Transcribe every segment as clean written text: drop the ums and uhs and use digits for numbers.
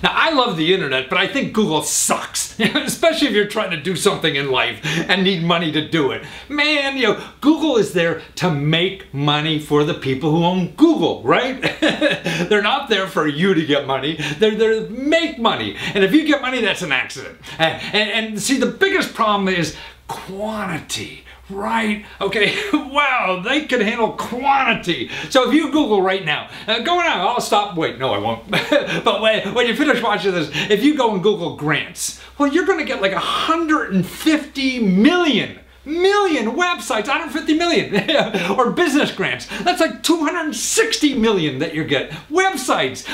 Now, I love the internet, but I think Google sucks, especially if you're trying to do something in life and need money to do it. Man, Google is there to make money for the people who own Google, right? They're not there for you to get money. They're there to make money. And if you get money, that's an accident. And see, the biggest problem is quantity. Right? Okay. Wow, they can handle quantity. So if you Google right now, go now, I'll stop. Wait, no, I won't. But when you finish watching this, if you go and Google grants, well, you're going to get like 150 million websites, 150 million, or business grants. That's like 260 million that you get. Websites,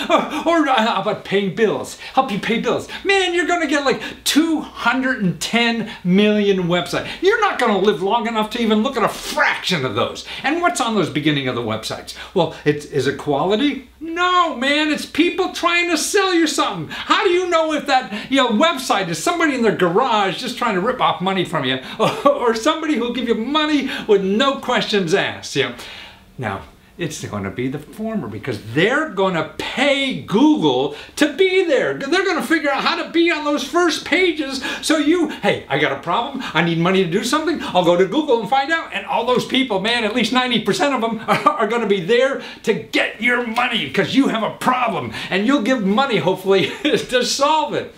or how about paying bills? Help you pay bills. Man, you're going to get like 210 million websites. You're not going to live long enough to even look at a fraction of those. And what's on those beginning of the websites? Well, is it quality? No, man, it's people trying to sell you something. How do you know if that website is somebody in their garage just trying to rip off money from you, or somebody who'll give you money with no questions asked? Now, it's going to be the former, because they're going to pay Google to be there. They're going to figure out how to be on those first pages. So hey, I got a problem. I need money to do something. I'll go to Google and find out. And all those people, man, at least 90% of them are going to be there to get your money because you have a problem. And you'll give money, hopefully, to solve it.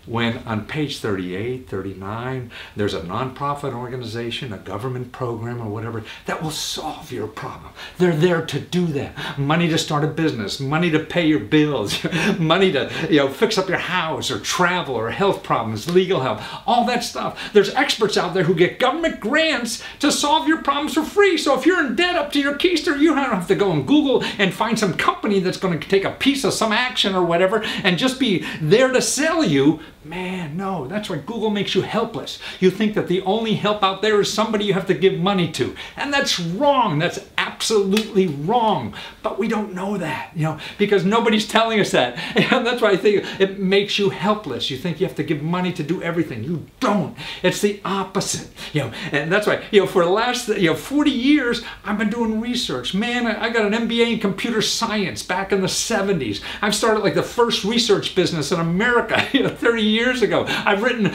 When on page 38, 39, there's a nonprofit organization, a government program or whatever that will solve your problem. They're there to do that. Money to start a business, money to pay your bills, money to fix up your house or travel or health problems, legal help, all that stuff. There's experts out there who get government grants to solve your problems for free. So if you're in debt up to your keister, you don't have to go on Google and find some company that's going to take a piece of some action or whatever and just be there to sell you. Man, no, that's why Google makes you helpless. You think that the only help out there is somebody you have to give money to. And that's wrong. That's absolutely wrong. But we don't know that, because nobody's telling us that. And that's why I think it makes you helpless. You think you have to give money to do everything. You don't. It's the opposite. And that's why, for the last 40 years, I've been doing research. Man, I got an MBA in computer science back in the 70s. I've started like the first research business in America 30 years ago. I've written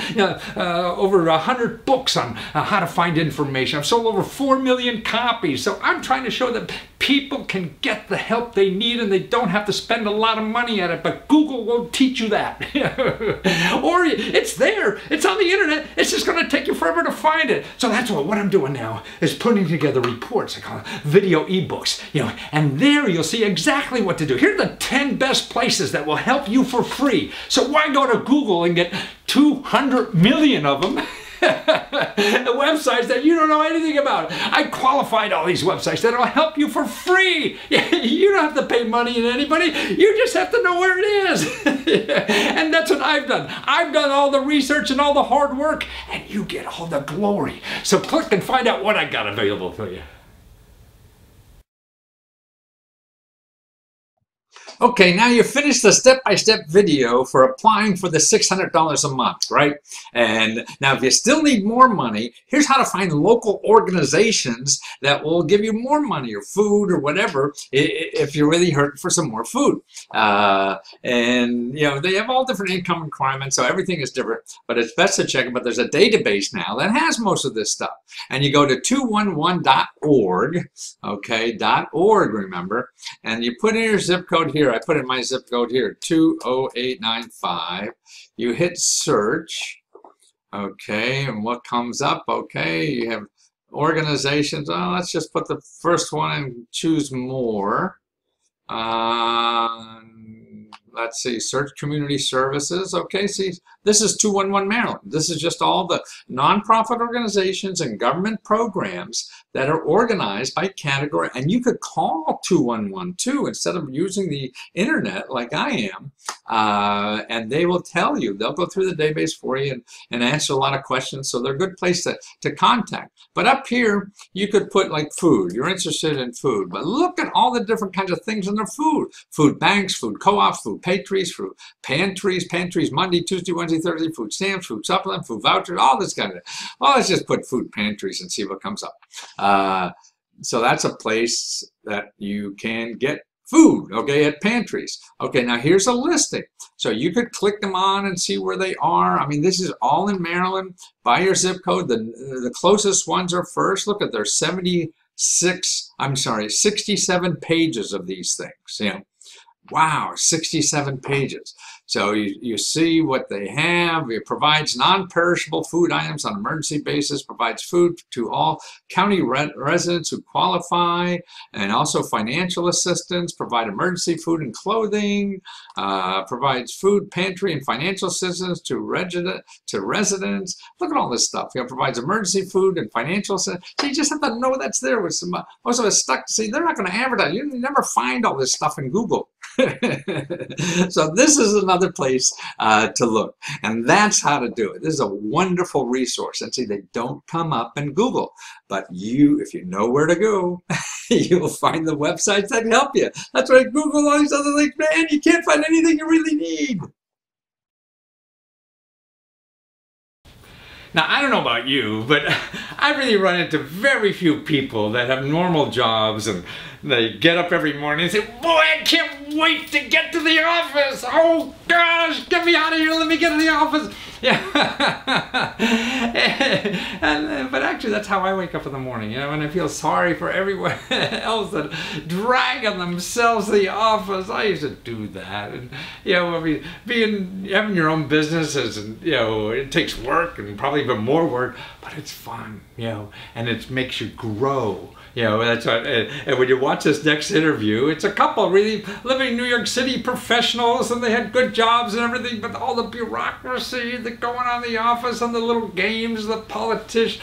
over 100 books on how to find information. I've sold over 4 million copies. So I'm trying to show that people can get the help they need and they don't have to spend a lot of money at it, but Google won't teach you that. Or it's there, it's on the internet, it's just going to take you forever to find it. So that's what I'm doing now is putting together reports, I call it video ebooks, and there you'll see exactly what to do. Here are the 10 best places that will help you for free. So why go to Google and get 200 million of them? Websites that you don't know anything about. I qualified all these websites that will help you for free. You don't have to pay money to anybody. You just have to know where it is. And that's what I've done. I've done all the research and all the hard work, and you get all the glory. So click and find out what I got available for you. Okay, now you finished the step-by-step video for applying for the $600 a month, right? And now if you still need more money, here's how to find local organizations that will give you more money or food or whatever if you're really hurting for some more food. And they have all different income requirements, so everything is different, but it's best to check it. But there's a database now that has most of this stuff. And you go to 211.org, okay, .org, remember, and you put in your zip code here. I put in my zip code here, 20895. You hit search, okay, and what comes up? Okay, you have organizations. Oh, let's just put the first one and choose more. Let's see, search community services. Okay, see, this is 211 Maryland. This is just all the nonprofit organizations and government programs that are organized by category. And you could call 211 too, instead of using the internet like I am. And they will tell you, they'll go through the database for you and answer a lot of questions. So they're a good place to contact. But up here, you could put like food. You're interested in food. But look at all the different kinds of things in their food. Food banks, food co-ops, food pantries, food pantries Monday, Tuesday, Wednesday, Thursday, food stamps, food supplement, food vouchers, all this kind of. Well, let's just put food pantries and see what comes up. So that's a place that you can get food, okay, at pantries. Okay, now here's a listing. So you could click them on and see where they are. I mean, this is all in Maryland. By your zip code, the closest ones are first. Look at, there's 67 pages of these things. You know, wow, 67 pages. So you see what they have. It provides non-perishable food items on an emergency basis, provides food to all county residents who qualify, and also financial assistance, provide emergency food and clothing, provides food, pantry, and financial assistance to residents. Look at all this stuff. You know, provides emergency food and financial assistance. So you just have to know that's there. With some, most of us stuck to see, they're not going to advertise. You never find all this stuff in Google. So this is another place to look, and that's how to do it. This is a wonderful resource, and see, they don't come up in Google, but if you know where to go, you'll find the websites that help you. That's why Google, all these other things, man, you can't find anything you really need. Now, I don't know about you, but I really run into very few people that have normal jobs and they get up every morning and say, boy, I can't wait to get to the office. Oh, gosh, get me out of here. Let me get to the office. Yeah. But actually, that's how I wake up in the morning, you know, and I feel sorry for everyone else that dragging themselves to the office. I used to do that. And, you know, I mean, having your own businesses, and, you know, it takes work and probably even more work, but it's fun, you know, and it makes you grow. You know, that's what, and when you watch this next interview, it's a couple really living in New York City professionals, and they had good jobs and everything, but all the bureaucracy that going on in the office, and the little games, the politics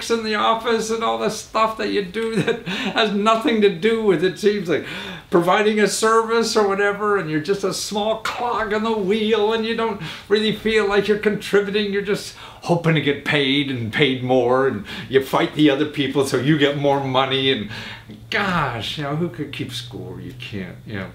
in the office, and all the stuff that you do that has nothing to do with, it seems like, providing a service or whatever, and you're just a small clog on the wheel, and you don't really feel like you're contributing. You're just hoping to get paid and paid more, and you fight the other people so you get more money, and gosh, you know, who could keep score? You can't, you know.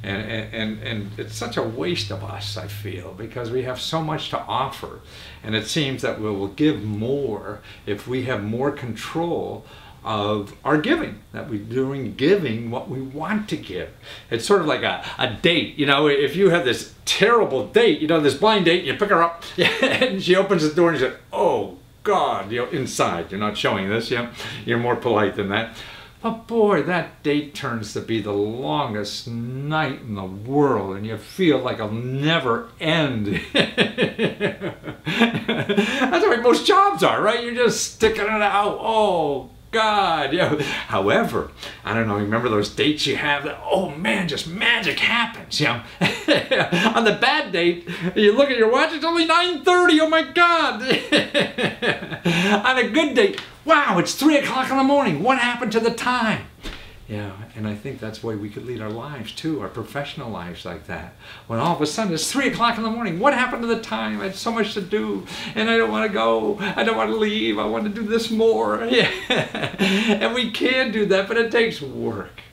And it's such a waste of us, I feel, because we have so much to offer, and it seems that we will give more if we have more control of our giving, that we're doing giving what we want to give. It's sort of like a date, you know. If you have this terrible date, you know, this blind date, you pick her up and she opens the door and you say, oh God, you know, inside, you're not showing this, you know, you're more polite than that. But boy, that date turns to be the longest night in the world, and you feel like it'll never end. That's the way most jobs are, right? You're just sticking it out. Oh God, yeah. However, I don't know, remember those dates you have that, oh man, just magic happens, you know. On the bad date, you look at your watch, it's only 9:30, oh my God. On a good date, wow, it's 3 o'clock in the morning, what happened to the time? Yeah, and I think that's the way we could lead our lives too, our professional lives like that. When all of a sudden it's 3 o'clock in the morning, what happened to the time? I had so much to do, and I don't want to go, I don't want to leave, I want to do this more. Yeah. And we can do that, but it takes work.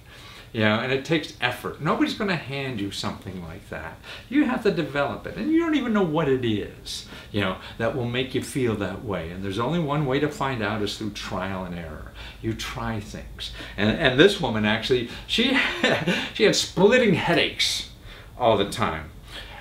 Yeah, and it takes effort. Nobody's going to hand you something like that. You have to develop it, and you don't even know what it is, you know, that will make you feel that way. And there's only one way to find out, is through trial and error. You try things. And this woman actually, she had splitting headaches all the time.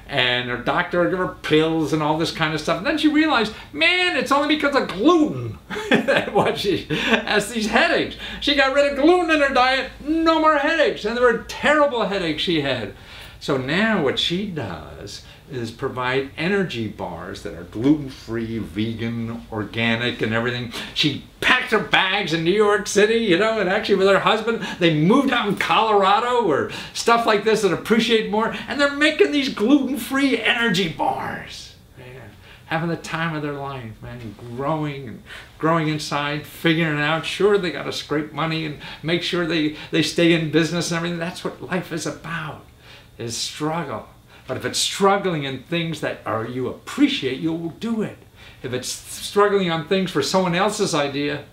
And her doctor would give her pills and all this kind of stuff. And then she realized, man, it's only because of gluten that she has these headaches. She got rid of gluten in her diet, no more headaches. And there were terrible headaches she had. So now what she does is provide energy bars that are gluten-free, vegan, organic, and everything. She packed her bags in New York City, you know, and actually with her husband, they moved out in Colorado or stuff like this that appreciate more, and they're making these gluten-free energy bars. Man, having the time of their life, man, growing inside, figuring it out. Sure, they got to scrape money and make sure they stay in business and everything. That's what life is about, is struggle. But if it's struggling in things that you appreciate, you'll do it. If it's struggling on things for someone else's idea,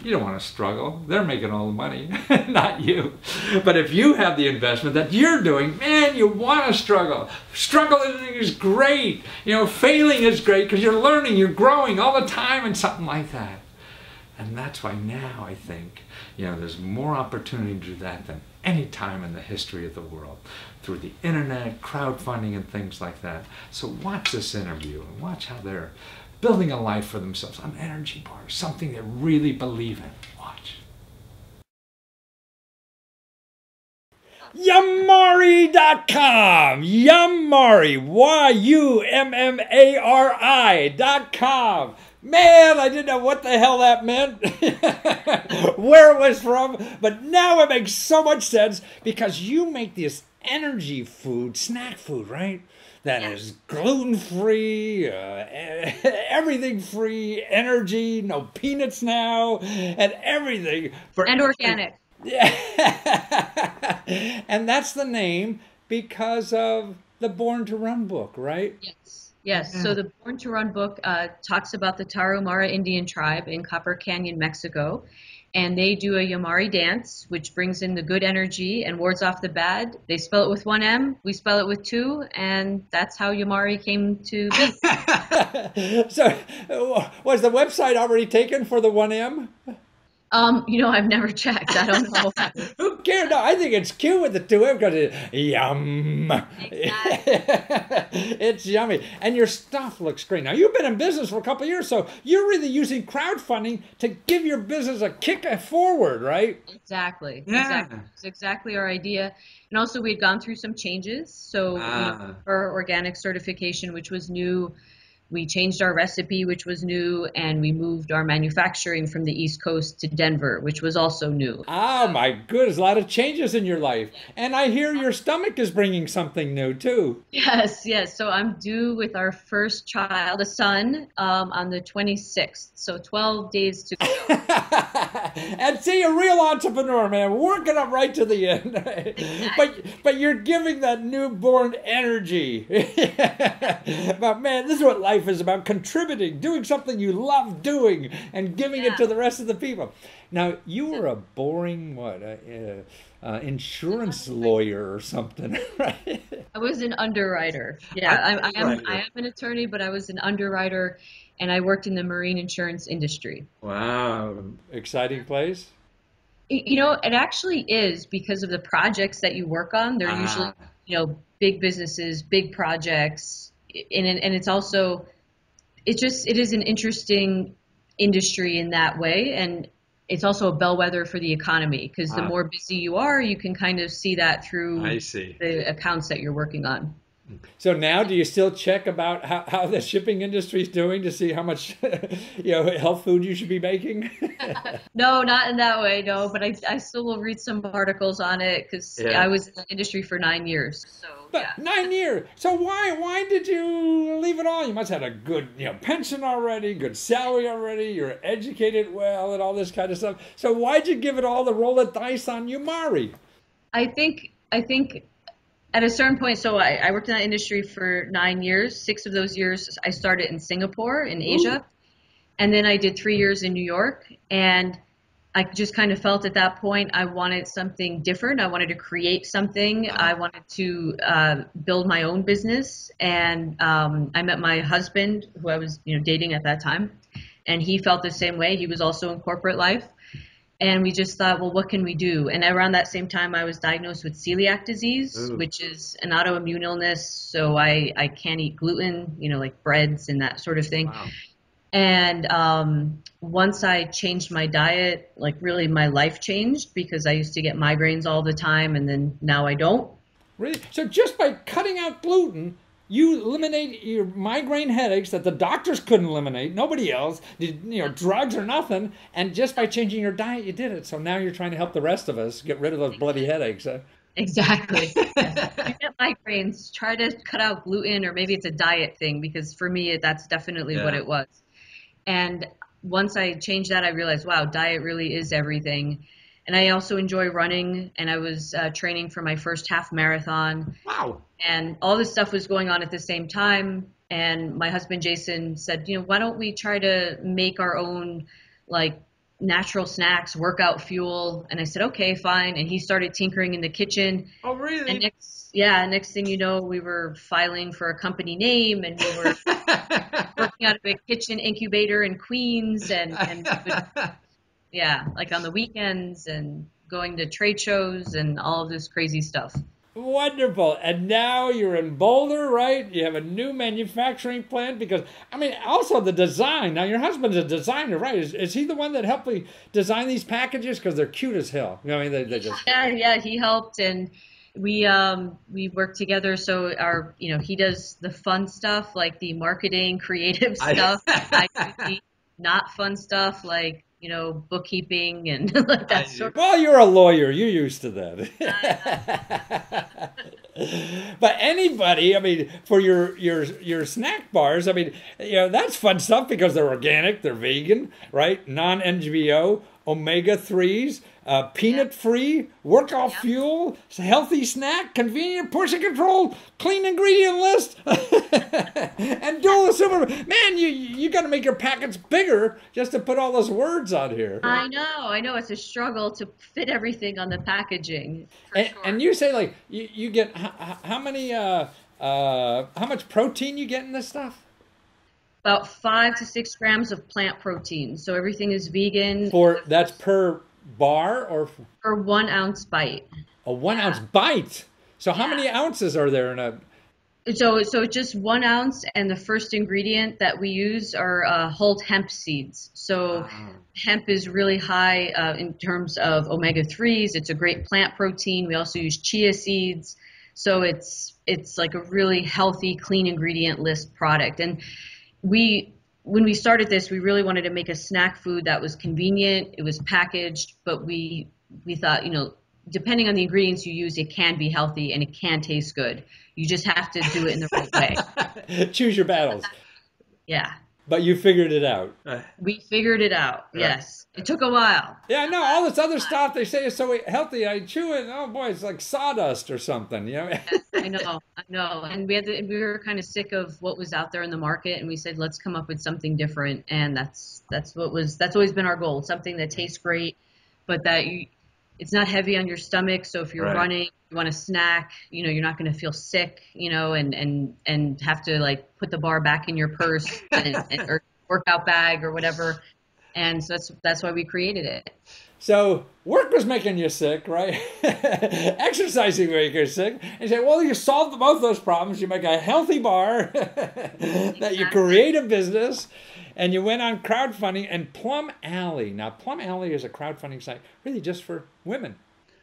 you don't want to struggle. They're making all the money, not you. But if you have the investment that you're doing, man, you want to struggle. Struggling is great. You know, failing is great because you're learning, you're growing all the time and something like that. And that's why now I think, you know, there's more opportunity to do that than any time in the history of the world through the internet, crowdfunding, and things like that. So watch this interview and watch how they're building a life for themselves on energy bars, something they really believe in. Watch. Yummari.com. Yummari. YUMMARI.com. Man, I didn't know what the hell that meant, where it was from, but now it makes so much sense because you make this energy food, snack food, right? That is gluten-free, everything-free, energy, no peanuts now, and everything. And organic. Yeah. And that's the name because of the Born to Run book, right? Yes. Yes. So the Born to Run book talks about the Tarahumara Indian tribe in Copper Canyon, Mexico. And they do a Yummari dance, which brings in the good energy and wards off the bad. They spell it with one M, we spell it with two, and that's how Yummari came to be. So, was the website already taken for the 1M? I've never checked. I don't know. Who cares? No, I think it's cute with the 2M because it's yum. Exactly. It's yummy. And your stuff looks great. Now, you've been in business for a couple of years, so you're really using crowdfunding to give your business a kick forward, right? Exactly. Yeah. Exactly. It's exactly our idea. And also, we'd gone through some changes. So, for organic certification, which was new, we changed our recipe, which was new, and we moved our manufacturing from the East Coast to Denver, which was also new. Oh, my goodness. A lot of changes in your life. And I hear your stomach is bringing something new, too. Yes, yes. So I'm due with our first child, a son, on the 26th. So 12 days to go. And see, a real entrepreneur, man, working up right to the end. But you're giving that newborn energy. But man, this is what life is about: contributing, doing something you love doing, and giving it to the rest of the people. Now, you were a boring insurance lawyer or something, right? I was an underwriter. Yeah, I am an attorney, but I was an underwriter, and I worked in the marine insurance industry. Wow, exciting place. It actually is because of the projects that you work on. They're usually, big businesses, big projects, and it's also, it is an interesting industry in that way, and it's also a bellwether for the economy because the more busy you are, you can kind of see that through the accounts that you're working on. So now, do you still check about how the shipping industry is doing to see how much health food you should be making? No, not in that way, no. But I still will read some articles on it because I was in the industry for 9 years. So, but 9 years. So why did you leave it all? You must have had a good pension already, good salary already. You're educated well, and all this kind of stuff. So why'd you give it all the roll of dice on Yummari? I think. At a certain point, so I worked in that industry for 9 years. 6 of those years I started in Singapore, in Asia. And then I did 3 years in New York. And I just kind of felt at that point I wanted something different. I wanted to create something. I wanted to build my own business. And I met my husband, who I was dating at that time. And he felt the same way. He was also in corporate life. And we just thought, well, what can we do? And around that same time, I was diagnosed with celiac disease, which is an autoimmune illness. So I can't eat gluten, like breads and that sort of thing. Wow. And once I changed my diet, like really my life changed because I used to get migraines all the time, and then now I don't. Really? So just by cutting out gluten, you eliminate your migraine headaches that the doctors couldn't eliminate. Nobody else did, drugs or nothing. And just by changing your diet, you did it. So now you're trying to help the rest of us get rid of those bloody headaches. Huh? Exactly. If you get migraines, try to cut out gluten, or maybe it's a diet thing, because for me, that's definitely what it was. And once I changed that, I realized, wow, diet really is everything. And I also enjoy running, and I was training for my first half marathon. Wow. And all this stuff was going on at the same time. And my husband, Jason, said, why don't we try to make our own, natural snacks, workout fuel? And I said, okay, fine. And he started tinkering in the kitchen. Oh, really? And next thing you know, we were filing for a company name, and we were working out of a kitchen incubator in Queens, and on the weekends, and going to trade shows and all of this crazy stuff. Wonderful. And now you're in Boulder, right? You have a new manufacturing plant because, I mean, also the design. Now, your husband's a designer, right? Is he the one that helped me design these packages? Because they're cute as hell. I mean, they just... Yeah, he helped, and we work together. So he does the fun stuff, like the marketing, creative stuff. I do the not fun stuff, like bookkeeping and like that sort of. Well, you're a lawyer. You're used to that. But anybody, I mean, for your snack bars, I mean, that's fun stuff because they're organic, they're vegan, right? Non-NGO, omega-3s, peanut-free, workout fuel, healthy snack, convenient, portion control, clean ingredient list, and dual super. Man, you got to make your packets bigger just to put all those words on here. I know. It's a struggle to fit everything on the packaging. And you say like you get how many how much protein you get in this stuff? About 5 to 6 grams of plant protein. So everything is vegan. That's per bar or per 1 ounce bite. A 1 ounce bite. So how many ounces are there in a? So just 1 ounce, and the first ingredient that we use are whole hemp seeds. So hemp is really high in terms of omega-3s. It's a great plant protein. We also use chia seeds. So it's like a really healthy, clean ingredient list product. And when we started this, we really wanted to make a snack food that was convenient. It was packaged, but we thought, depending on the ingredients you use, it can be healthy and it can taste good. You just have to do it in the right way. Choose your battles. Yeah. But you figured it out. We figured it out. Yes. It took a while. Yeah, no, all this other stuff they say is so healthy. I chew it, and oh boy, it's like sawdust or something, Yes, I know. And we were kind of sick of what was out there in the market, and we said, let's come up with something different. And that's always been our goal. Something that tastes great, but that it's not heavy on your stomach. So if you're running, you want a snack, you're not going to feel sick, and have to like put the bar back in your purse or workout bag or whatever. And so that's why we created it. So work was making you sick, right? Exercising making you sick. And you say, well, you solved both those problems. You make a healthy bar, that you create a business, and you went on crowdfunding. And Plum Alley. Now, Plum Alley is a crowdfunding site really just for women.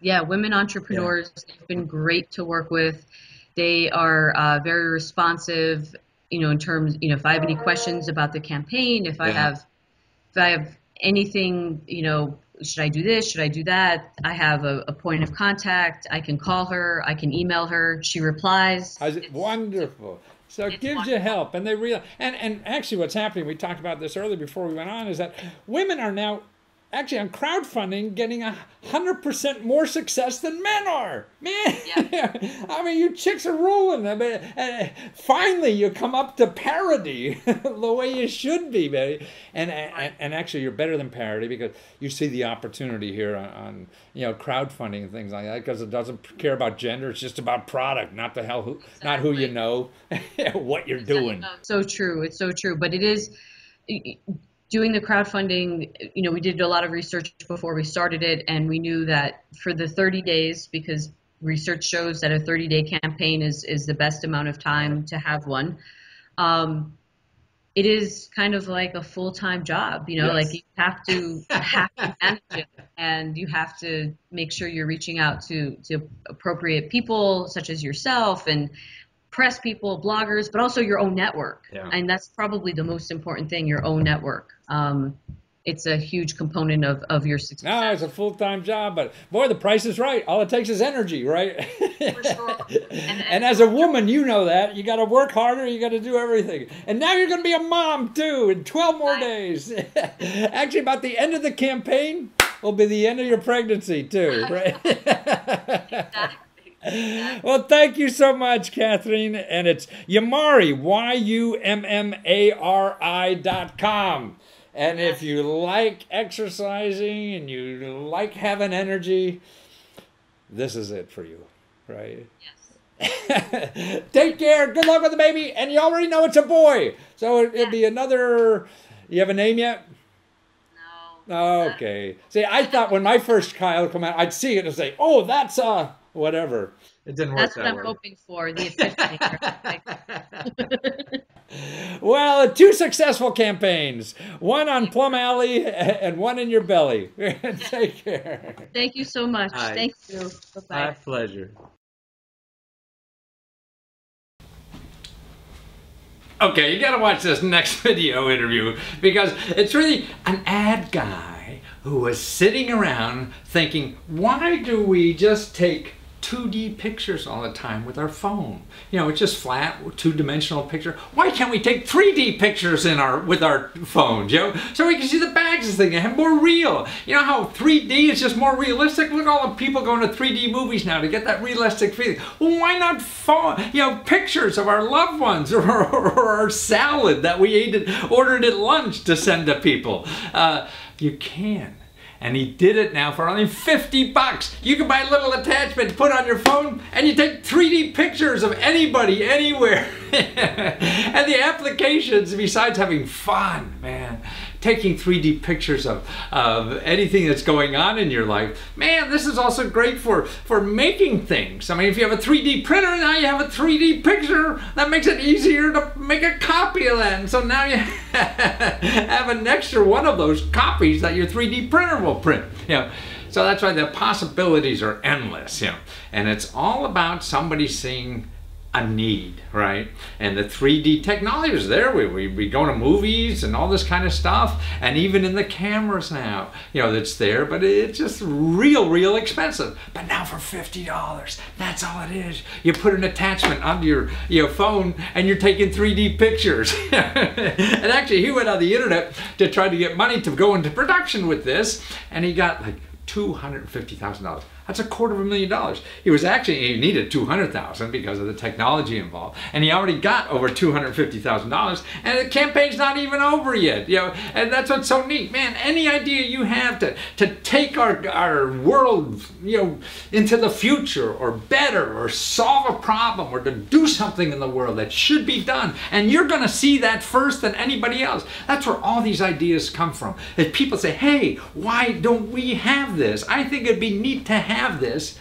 Yeah, women entrepreneurs. Yeah. They've been great to work with. They are very responsive, in terms, if I have any questions about the campaign, if I have anything, should I do this? Should I do that? I have a point of contact. I can call her. I can email her. She replies. Wonderful. So it gives you help. And they and actually what's happening, we talked about this earlier before we went on, is that women are now actually on crowdfunding getting 100% more success than men are. Man, I mean, you chicks are rolling. I mean, finally you come up to parity the way you should be, baby. And actually you're better than parity because you see the opportunity here on crowdfunding and things like that, because it doesn't care about gender. It's just about product, not not who you know, what you're doing. So true. It's so true. But it is... Doing the crowdfunding, we did a lot of research before we started it, and we knew that for the 30 days, because research shows that a 30-day campaign is the best amount of time to have one, it is kind of like a full-time job, like you have to manage it, and you have to make sure you're reaching out to appropriate people such as yourself and press people, bloggers, but also your own network. Yeah. And that's probably the most important thing, your own network. It's a huge component of your success. No, it's a full-time job, but boy, the price is right. All it takes is energy, right? For sure. And as a woman, you know that. You got to work harder. You got to do everything. And now you're going to be a mom, too, in 12 more days. Actually, about the end of the campaign will be the end of your pregnancy, too, right? Exactly. Well, thank you so much, Catherine. And it's Yummari, YUMMARI.com. And if you like exercising and you like having energy, this is it for you, right? Yes. Take care. Good luck with the baby. And you already know it's a boy. So it'll be another... You have a name yet? Okay. See, I thought when my first child come out, I'd see it and say, "Oh, that's whatever." It didn't work That's what that I'm way. hoping for, the epiphany. Well, 2 successful campaigns. One on Plum Alley and one in your belly. Take care. Thank you so much. Hi. Thank you. Bye-bye. My pleasure. Okay, you gotta watch this next video interview because it's really an ad guy who was sitting around thinking, why do we just take 2D pictures all the time with our phone? You know, it's just flat, two-dimensional picture. Why can't we take 3D pictures with our phones, you know? So we can see the bags and things and have more real. You know how 3D is just more realistic? Look at all the people going to 3D movies now to get that realistic feeling. Well, why not pictures of our loved ones or our salad that we ordered at lunch to send to people? You can. And he did it now for only $50. You can buy a little attachment, put on your phone, and you take 3D pictures of anybody, anywhere. And the applications, besides having fun, man, taking 3D pictures of anything that's going on in your life, man, this is also great for making things. I mean, if you have a 3D printer, now you have a 3D picture. That makes it easier to make a copy of that. And so now you have an extra one of those copies that your 3D printer will print. You know, so that's why the possibilities are endless. You know, and it's all about somebody seeing a need, right? And the 3D technology is there. We go to movies and all this kind of stuff, and even in the cameras now, you know, that's there, but it's just real expensive. But now for $50, that's all it is. You put an attachment onto your phone and you're taking 3D pictures. And actually, he went on the internet to try to get money to go into production with this, and he got like $250,000. That's $250,000. He needed $200,000 because of the technology involved, and he already got over $250,000. And the campaign's not even over yet. You know, and that's what's so neat, man. Any idea you have to take our world, you know, into the future or better, or solve a problem, or to do something in the world that should be done, and you're going to see that first than anybody else. That's where all these ideas come from. If people say, "Hey, why don't we have this? I think it'd be neat to have this."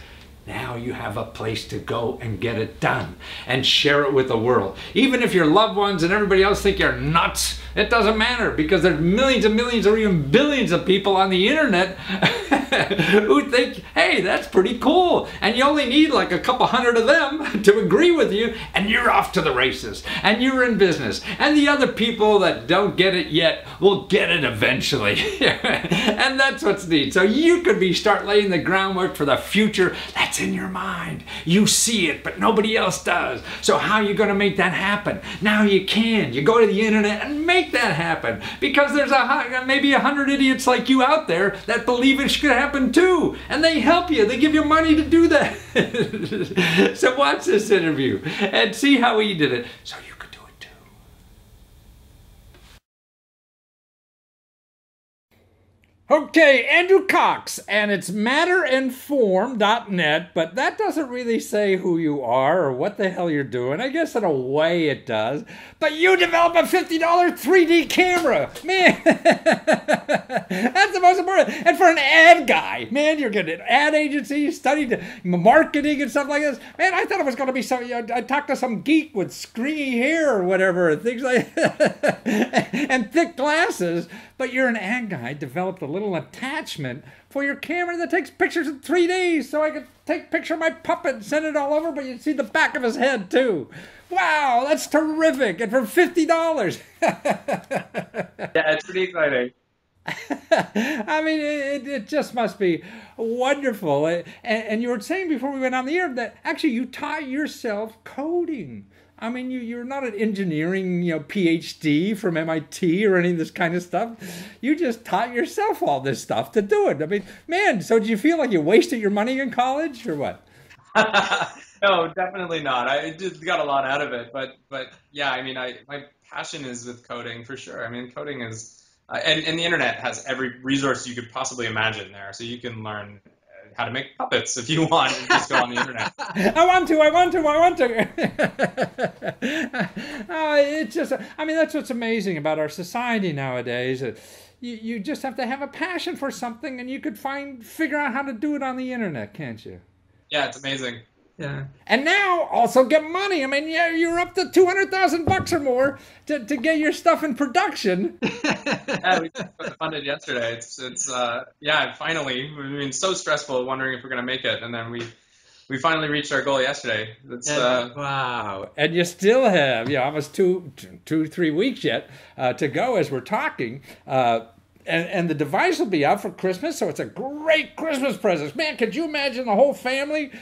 Now you have a place to go and get it done and share it with the world. Even if your loved ones and everybody else think you're nuts, it doesn't matter, because there's millions and millions or even billions of people on the internet who think, hey, that's pretty cool. And you only need like a couple hundred of them to agree with you, and you're off to the races, and you're in business. And the other people that don't get it yet will get it eventually. And that's what's neat. So you could start laying the groundwork for the future that's in your mind. You see it, but nobody else does. So how are you going to make that happen? Now you can. You go to the internet and make that happen, because there's maybe 100 idiots like you out there that believe it should happen too, and they help you. They give you money to do that. So watch this interview and see how he did it, so you could do it too. Okay, Andrew Cox, and it's matterandform.net, but that doesn't really say who you are or what the hell you're doing. I guess in a way it does. But you develop a $50 3D camera. Man, that's the most important. And for an ad guy, man, you're getting an ad agency, studied marketing and stuff like this. Man, I thought it was going to be something. I talked to some geek with stringy hair or whatever, and things like and thick glasses. But you're an ad guy, developed a little attachment for your camera that takes pictures in 3D, so I could take a picture of my puppet and send it all over, but you'd see the back of his head too. Wow, that's terrific. And for $50. Yeah, it's pretty exciting. I mean, it just must be wonderful. And you were saying before we went on the air that actually you taught yourself coding. I mean, you're not an engineering, PhD from MIT or any of this kind of stuff. You just taught yourself all this stuff to do it. I mean, man, so do you feel like you wasted your money in college or what? No, definitely not. I just got a lot out of it. But yeah, I mean, my passion is with coding for sure. I mean, coding is, and the internet has every resource you could possibly imagine there. So you can learn how to make puppets if you want, and just go on the internet. I want to. it's just, I mean, that's what's amazing about our society nowadays. You just have to have a passion for something, and you could figure out how to do it on the internet, can't you? Yeah, it's amazing. Yeah. And now also get money. I mean, yeah, you're up to $200,000 or more to get your stuff in production. Yeah, we funded yesterday. It's yeah, finally. We've been so stressful wondering if we're going to make it, and then we finally reached our goal yesterday. Wow. And you still have, almost 3 weeks yet to go as we're talking. And the device will be out for Christmas, so it's a great Christmas present. Man, could you imagine the whole family,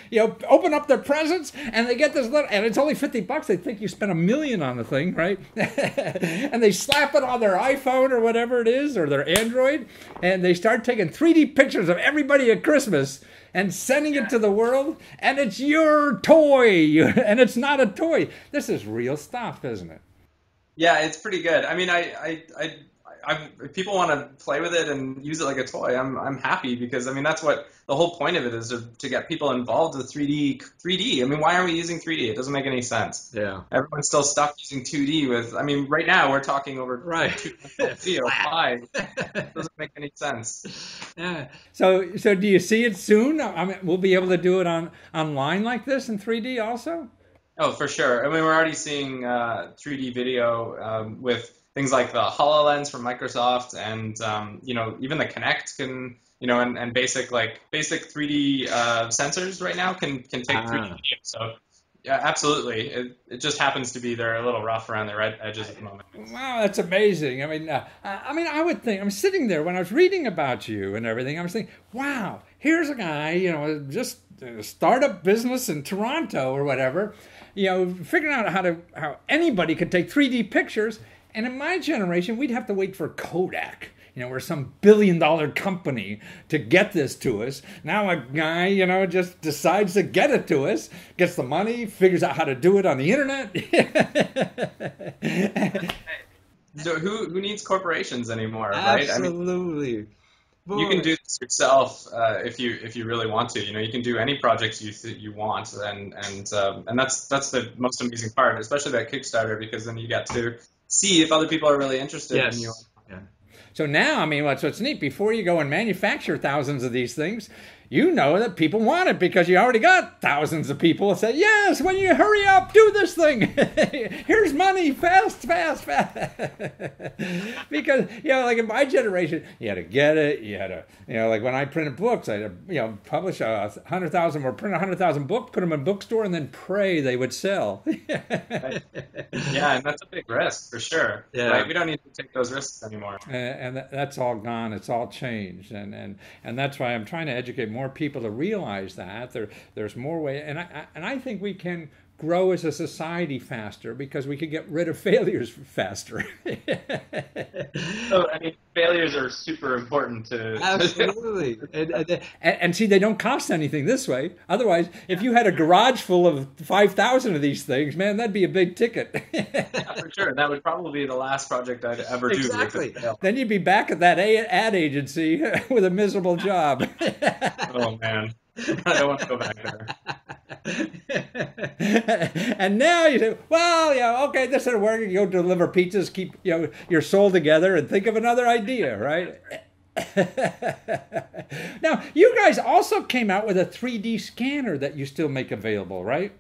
open up their presents, and they get this little, and it's only $50. They think you spent $1 million on the thing, right? And they slap it on their iPhone or whatever it is, or their Android, and they start taking 3D pictures of everybody at Christmas and sending it to the world, and it's your toy, and it's not a toy. This is real stuff, isn't it? Yeah, it's pretty good. I mean, if people want to play with it and use it like a toy, I'm happy, because I mean that's what the whole point of it is, to get people involved with 3D. I mean, why aren't we using 3D? It doesn't make any sense. Yeah. Everyone's still stuck using 2D with. I mean, right now we're talking over 2D or 5. It doesn't make any sense. Yeah. So do you see it soon? I mean, we'll be able to do it online like this in 3D also? Oh, for sure. I mean, we're already seeing 3D video with things like the HoloLens from Microsoft, and even the Kinect can, and basic 3D sensors right now can take 3D video. So yeah, absolutely. It just happens to be they're a little rough around their edges at the moment. Wow, that's amazing. I mean, I would think, I'm sitting there when I was reading about you and everything, I was thinking, wow, here's a guy, just a startup business in Toronto or whatever, figuring out how anybody could take 3D pictures. And in my generation, we'd have to wait for Kodak, or some billion-dollar company to get this to us. Now a guy, just decides to get it to us, gets the money, figures out how to do it on the internet. So who needs corporations anymore, right? Absolutely. I mean, you can do this yourself if you really want to. You can do any projects you want, and that's the most amazing part, especially that Kickstarter, because then you get to see if other people are really interested in you. Yeah. So now, I mean, what's neat, before you go and manufacture thousands of these things, you know that people want it because you already got thousands of people that say, yes, when you hurry up, do this thing. Here's money, fast. Because, like in my generation, you had to get it. You had to, like when I printed books, I had to, publish 100,000 or print 100,000 books, put them in a bookstore, and then pray they would sell. Yeah, and that's a big risk for sure. Yeah. Right? We don't need to take those risks anymore. And that's all gone. It's all changed. And that's why I'm trying to educate more people to realize that there's more way, and I think we can grow as a society faster because we can get rid of failures faster. So I mean, failures are super important to absolutely, and see, they don't cost anything this way. Otherwise, if you had a garage full of 5,000 of these things, man, that'd be a big ticket. Yeah, for sure. That would probably be the last project I'd ever do. Exactly. Then you'd be back at that ad agency with a miserable job. Oh man, I don't want to go back there. And now you say, well, okay, this isn't working. You go deliver pizzas, keep your soul together, and think of another idea, right? Now, you guys also came out with a 3D scanner that you still make available, right?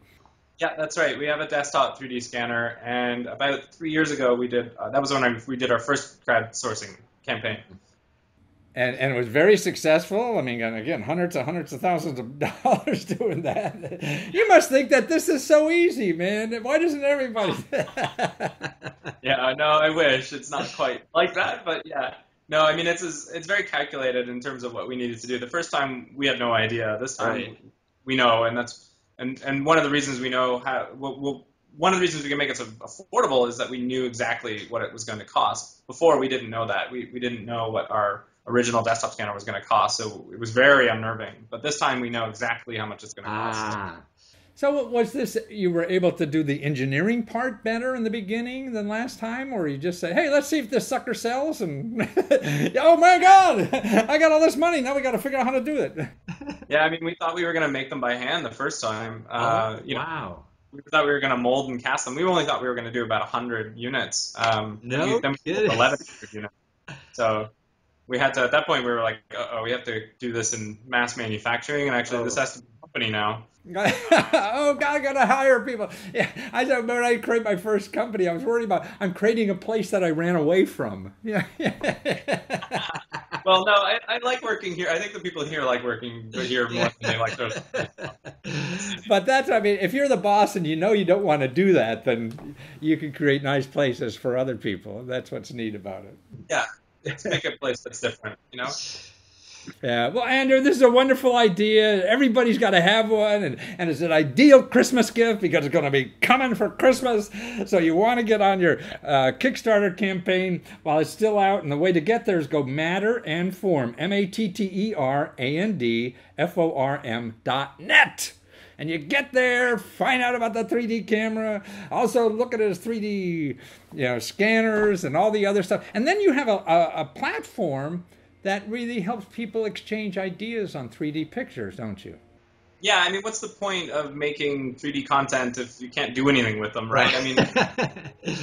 Yeah, that's right. We have a desktop 3D scanner, and about 3 years ago, we did. That was when we did our first crowdsourcing campaign. And it was very successful. I mean, again, hundreds of thousands of dollars doing that. You must think that this is so easy, man. Why doesn't everybody? Yeah, no, I wish. It's not quite like that, but yeah. No, I mean, it's very calculated in terms of what we needed to do. The first time, we had no idea. This time, we know, and that's and one of the reasons we know how. One of the reasons we can make it so affordable is that we knew exactly what it was going to cost. Before, we didn't know that. We didn't know what our original desktop scanner was going to cost, so it was very unnerving. But this time we know exactly how much it's going to cost. So was this, you were able to do the engineering part better in the beginning than last time, or you just say, hey, let's see if this sucker sells, and oh my God, I got all this money, now we got to figure out how to do it. Yeah, I mean, we thought we were going to make them by hand the first time. Wow. we thought we were going to mold and cast them. We only thought we were going to do about 100 units. No then we kidding. 1,100 units. So we had to, at that point, we were like, oh, we have to do this in mass manufacturing, and actually this has to be a company now. Oh God, I gotta hire people. Yeah, I said when I create my first company, I was worried about I'm creating a place that I ran away from. Yeah. Well, no, I like working here. I think the people here like working here more than they like those. But that's, I mean, if you're the boss and you know you don't want to do that, then you can create nice places for other people. That's what's neat about it. Yeah, let's make a place that's different, you know? Yeah, well, Andrew, this is a wonderful idea. Everybody's got to have one, and it's an ideal Christmas gift because it's going to be coming for Christmas. So you want to get on your Kickstarter campaign while it's still out, and the way to get there is go Matter and Form, MatterandForm.net. And you get there, find out about the 3D camera, also look at his 3D scanners and all the other stuff. And then you have a platform that really helps people exchange ideas on 3D pictures, don't you? Yeah, I mean, what's the point of making 3D content if you can't do anything with them, right? I mean,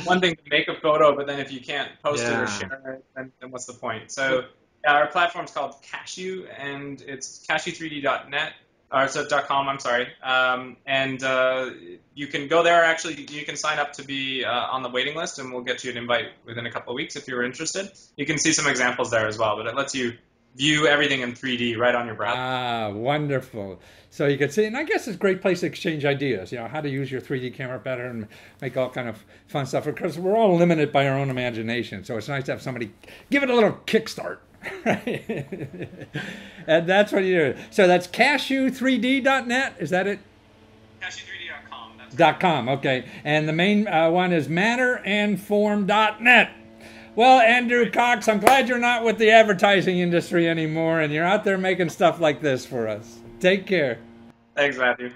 one thing to make a photo, but then if you can't post it or share it, then what's the point? So yeah, our platform's called Cashew, and it's cashew3d.net. Or so .com, I'm sorry, and you can go there. Actually, you can sign up to be on the waiting list, and we'll get you an invite within a couple of weeks if you're interested. You can see some examples there as well, but it lets you view everything in 3D right on your browser. Ah, wonderful. So you can see, and I guess it's a great place to exchange ideas, how to use your 3D camera better and make all kind of fun stuff, because we're all limited by our own imagination. So it's nice to have somebody give it a little kickstart. Right. And that's what you do. So that's cashew3d.net. Is that it? Cashew3d.com. .com. Okay. And the main one is matterandform.net. Well, Andrew Cox, I'm glad you're not with the advertising industry anymore, and you're out there making stuff like this for us. Take care. Thanks, Matthew.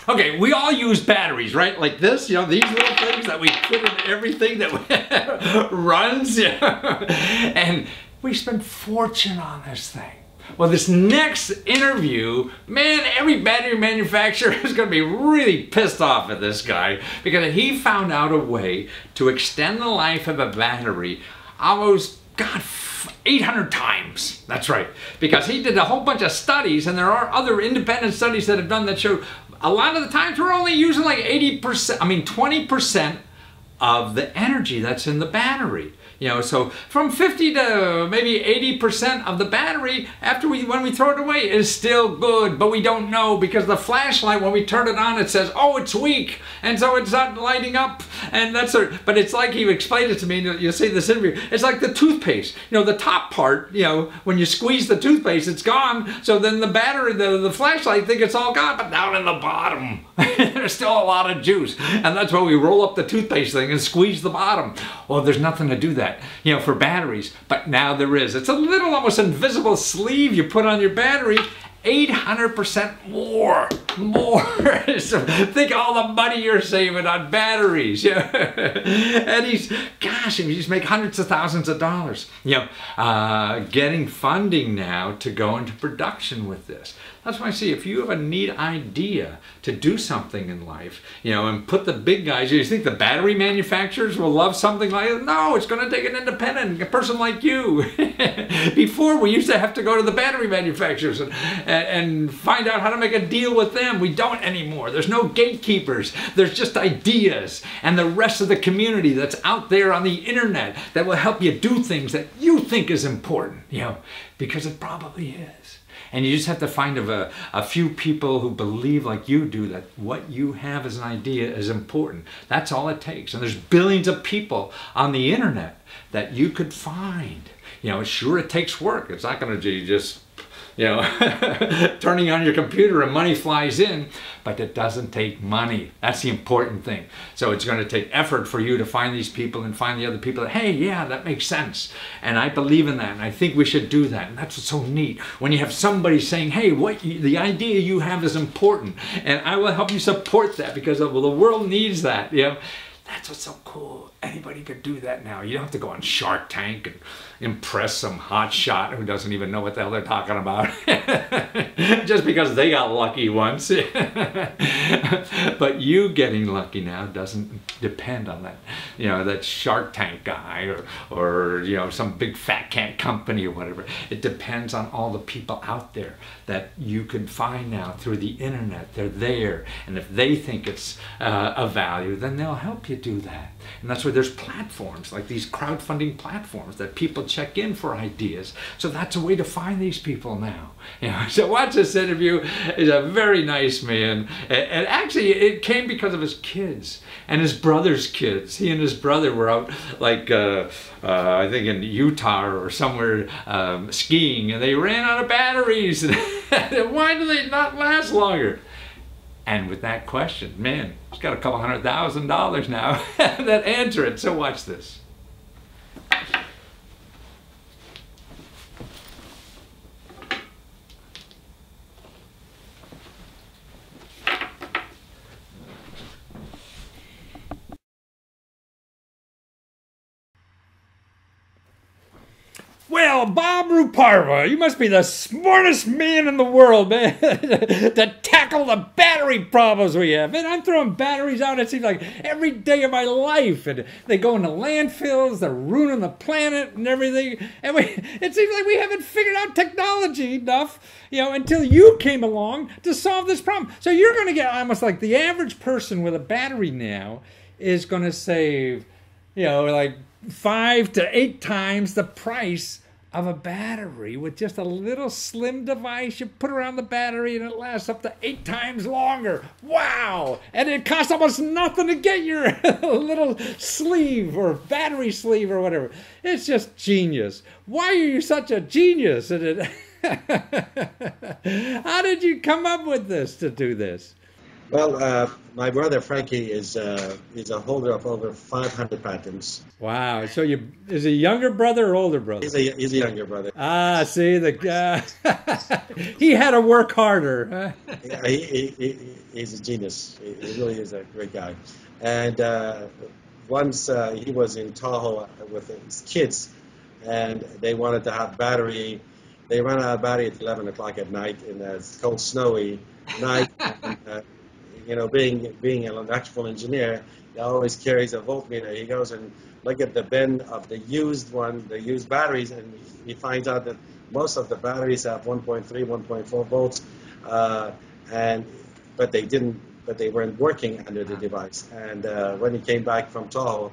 Okay, we all use batteries, right? Like this, these little things that we put in everything that runs, and we spend fortune on this thing. Well, this next interview, man, every battery manufacturer is going to be really pissed off at this guy because he found out a way to extend the life of a battery almost, 800 times. That's right. Because he did a whole bunch of studies, and there are other independent studies that have done that show a lot of the times we're only using like 20% of the energy that's in the battery. So from 50 to maybe 80% of the battery when we throw it away is still good, but we don't know because the flashlight, when we turn it on, it says, oh, it's weak, and so it's not lighting up, and but it's like he explained it to me, you'll see this interview, it's like the toothpaste, the top part, when you squeeze the toothpaste, it's gone, so then the battery, the flashlight think it's all gone, but down in the bottom, there's still a lot of juice, and that's why we roll up the toothpaste thing and squeeze the bottom. Well, there's nothing to do that, for batteries, but now there is. It's a little almost invisible sleeve you put on your battery, 800% more. So think of all the money you're saving on batteries. And you just make hundreds of thousands of dollars. Getting funding now to go into production with this. That's why I see if you have a neat idea to do something in life, and put the big guys, you think the battery manufacturers will love something like it? No, it's going to take an independent, a person like you. Before, we used to have to go to the battery manufacturers and find out how to make a deal with them. We don't anymore. There's no gatekeepers. There's just ideas and the rest of the community that's out there on the internet that will help you do things that you think is important, because it probably is. And you just have to find a few people who believe like you do that what you have as an idea is important. That's all it takes. And there's billions of people on the internet that you could find. Sure, it takes work. It's not going to be just turning on your computer and money flies in, but it doesn't take money. That's the important thing. So it's going to take effort for you to find these people and find the other people that, hey, yeah, that makes sense. And I believe in that, and I think we should do that. And that's what's so neat. When you have somebody saying, hey, the idea you have is important, and I will help you support that because the world needs that. That's what's so cool. Anybody could do that now. You don't have to go on Shark Tank and impress some hot shot who doesn't even know what the hell they're talking about. Just because they got lucky once. But you getting lucky now doesn't depend on that, that Shark Tank guy or some big fat cat company or whatever. It depends on all the people out there that you can find now through the internet. They're there. And if they think it's of value, then they'll help you do that. And that's where there's platforms like these crowdfunding platforms that people check in for ideas. So that's a way to find these people now. So watch this interview. He's a very nice man, and actually it came because of his kids and his brother's kids. He and his brother were out like I think in Utah or somewhere skiing, and they ran out of batteries. Why do they not last longer? And with that question, man, he's got a couple $100,000 now that answer it. So watch this. Well, Bob Ruparva, you must be the smartest man in the world, man, to tackle the battery problems we have. Man, I'm throwing batteries out, it seems like, every day of my life. And they go into landfills, they're ruining the planet and everything. And it seems like we haven't figured out technology enough, until you came along to solve this problem. So you're going to get almost like the average person with a battery now is going to save, like 5 to 8 times the price of a battery with just a little slim device. You put around the battery and it lasts up to 8 times longer. Wow! And it costs almost nothing to get your little sleeve or battery sleeve or whatever. It's just genius. Why are you such a genius? How did you come up with this to do this? Well, my brother Frankie is a holder of over 500 patents. Wow! So is he younger brother or older brother? He's a younger brother. Ah, see he had to work harder. Huh? Yeah, he's a genius. He really is a great guy. And once he was in Tahoe with his kids, and they wanted to have battery. They ran out of battery at 11 o'clock at night in a cold, snowy night. Being an electrical engineer, he always carries a voltmeter. He goes and look at the bin of the used batteries, and he finds out that most of the batteries have 1.3, 1.4 volts, but they weren't working under the device. And when he came back from Tahoe,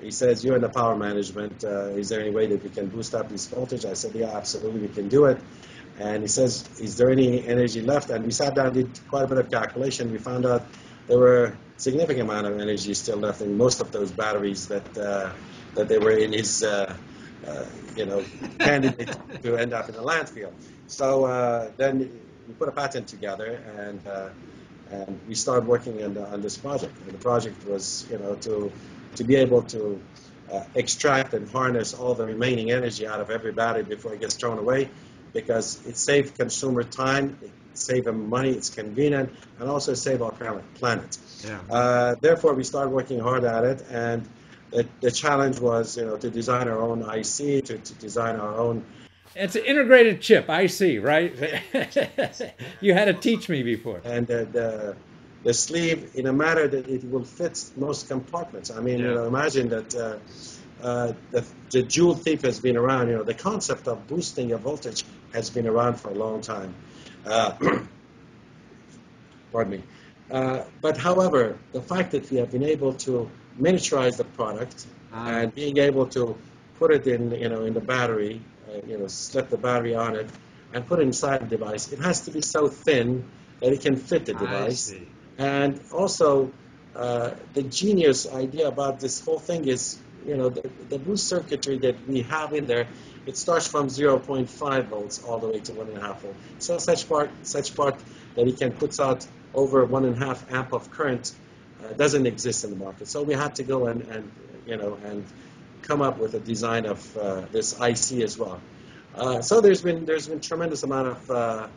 he says, "You're in the power management. Is there any way that we can boost up this voltage?" I said, "Yeah, absolutely, we can do it." And he says, "Is there any energy left?" And we sat down and did quite a bit of calculation. We found out there were a significant amount of energy still left in most of those batteries that they were in his, candidate to end up in a landfill. So then we put a patent together, and we started working on this project. And the project was, to be able to extract and harness all the remaining energy out of every battery before it gets thrown away, because it saves consumer time, it saves them money, it's convenient, and also save our planet. Yeah. Therefore, we started working hard at it, and the challenge was, to design our own IC, to design our own. It's an integrated chip, IC, right? You had to teach me before. And the sleeve in a manner that it will fit most compartments. I mean, imagine that. The Joule thief has been around. The concept of boosting a voltage has been around for a long time. Pardon me. But however, the fact that we have been able to miniaturize the product and being able to put it in the battery, slip the battery on it and put it inside the device, it has to be so thin that it can fit the device. I see. And also, the genius idea about this whole thing is, the boost circuitry that we have in there, it starts from 0.5 volts all the way to 1.5 volts. So such part that it can put out over 1.5 amp of current doesn't exist in the market. So we had to go and come up with a design of this IC as well. So there's been tremendous amount of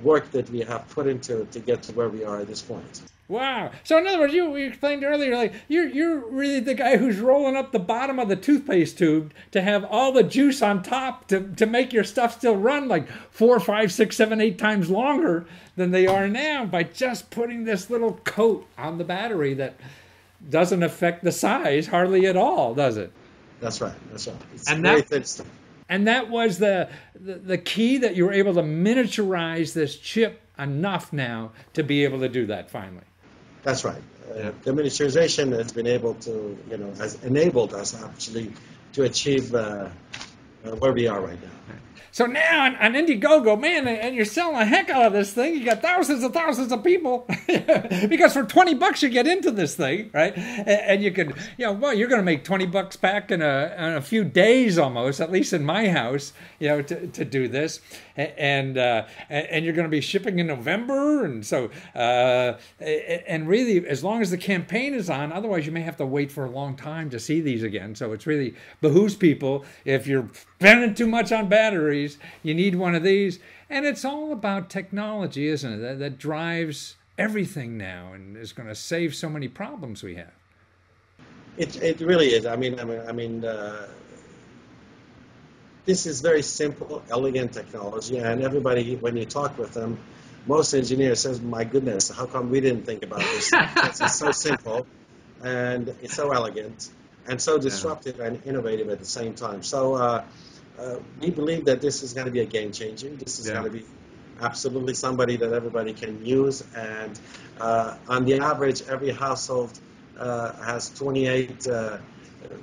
work that we have put into to get to where we are at this point. Wow. So in other words, you explained earlier, like you're really the guy who's rolling up the bottom of the toothpaste tube to have all the juice on top to make your stuff still run like 4, 5, 6, 7, 8 times longer than they are now by just putting this little coat on the battery that doesn't affect the size hardly at all, does it? That's right. That's right. It's And very that- thin stuff. And that was the key, that you were able to miniaturize this chip enough now to be able to do that finally. That's right. The miniaturization has been able to, has enabled us actually to achieve where we are right now. So now on Indiegogo, man, and you're selling a heck out of this thing. You got thousands of people because for $20 you get into this thing, right? And you could, you're going to make $20 back in a few days almost, at least in my house, to do this. And you're going to be shipping in November, and so and really, as long as the campaign is on, otherwise you may have to wait for a long time to see these again. So it's really behooves people, if you're spending too much on batteries, you need one of these. And it's all about technology, isn't it? That drives everything now, and is going to save so many problems we have. It really is. I mean, this is very simple, elegant technology, and everybody, when you talk with them, most engineers says, "My goodness, how come we didn't think about this?" It's so simple, and it's so elegant, and so disruptive and innovative at the same time. So we believe that this is going to be a game changer. This is going to be absolutely somebody that everybody can use, and on the average, every household has 28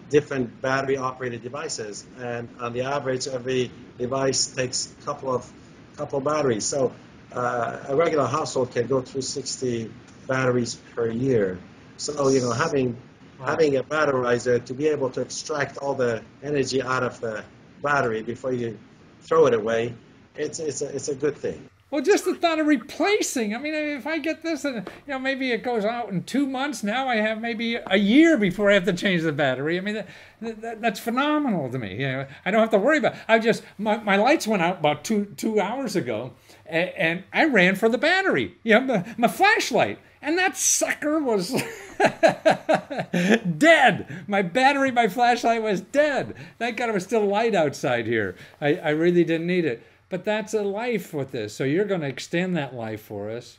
different battery-operated devices, and on the average, every device takes a couple batteries. So a regular household can go through 60 batteries per year. So having a batterizer to be able to extract all the energy out of the battery before you throw it away, it's a good thing. Well, just the thought of replacing. I mean, if I get this and, maybe it goes out in 2 months, now I have maybe a year before I have to change the battery. I mean, that's phenomenal to me. I don't have to worry about it. My lights went out about two hours ago, and I ran for the battery, my flashlight. And that sucker was dead. My flashlight was dead. Thank God it was still light outside here. I really didn't need it. But that's a life with this. So you're going to extend that life for us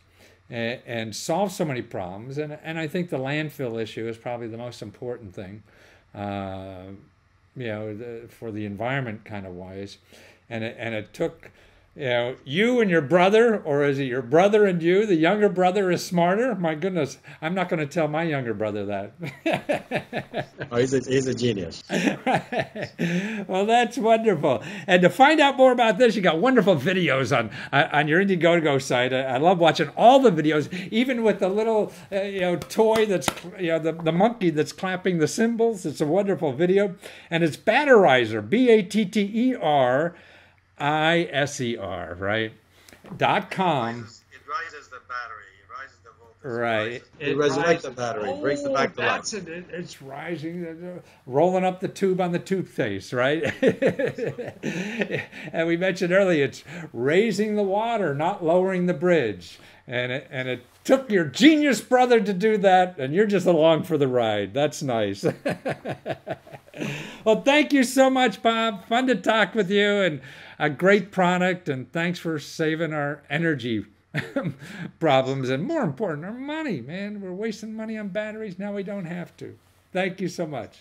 and solve so many problems. And I think the landfill issue is probably the most important thing, for the environment kind of wise. And it took, you and your brother, or is it your brother and you? The younger brother is smarter? My goodness, I'm not going to tell my younger brother that. Oh, he's a genius. Well, that's wonderful. And to find out more about this, you got wonderful videos on your Indiegogo site. I love watching all the videos, even with the little toy that's the monkey that's clapping the cymbals. It's a wonderful video, and it's Batterizer, BATTERISER, right? .com. It rises the battery. It rises the voltage. Right. It resurrects the battery. Brings it back to life. That's it. It's rising, rolling up the tube on the toothpaste, right? And we mentioned earlier, it's raising the water, not lowering the bridge. And it took your genius brother to do that, and you're just along for the ride. That's nice. Well, thank you so much, Bob. Fun to talk with you, and a great product, and thanks for saving our energy problems, and more important, our money, man. We're wasting money on batteries. Now we don't have to. Thank you so much.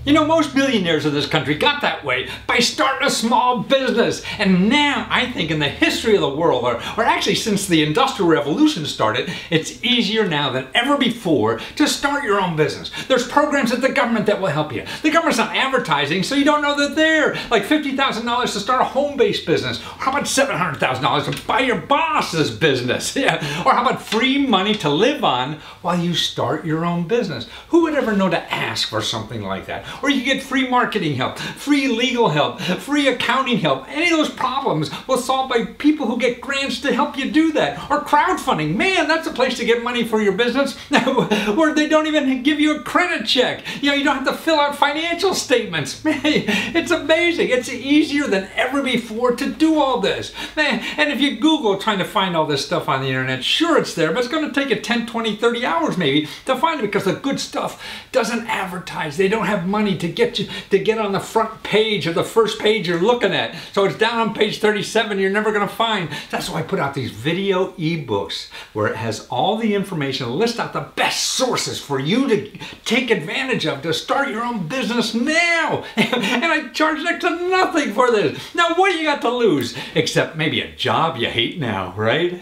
Most millionaires of this country got that way by starting a small business. And now, I think in the history of the world, or actually since the Industrial Revolution started, it's easier now than ever before to start your own business. There's programs at the government that will help you. The government's not advertising, so you don't know they're there. Like $50,000 to start a home-based business. Or how about $700,000 to buy your boss's business? Yeah. Or how about free money to live on while you start your own business? Who would ever know to ask for something like that? Or you get free marketing help, free legal help, free accounting help. Any of those problems will solve by people who get grants to help you do that. Or crowdfunding. Man, that's a place to get money for your business where they don't even give you a credit check. You know, you don't have to fill out financial statements. Man, it's amazing. It's easier than ever before to do all this. Man, and if you Google trying to find all this stuff on the internet, sure it's there, but it's going to take you 10, 20, 30 hours maybe to find it because the good stuff doesn't advertise. They don't have money to get you to get on the front page or the first page you're looking at. So it's down on page 37 you're never going to find. That's why I put out these video ebooks where it has all the information, list out the best sources for you to take advantage of to start your own business now. And I charge next to nothing for this. Now what do you got to lose? Except maybe a job you hate now, right?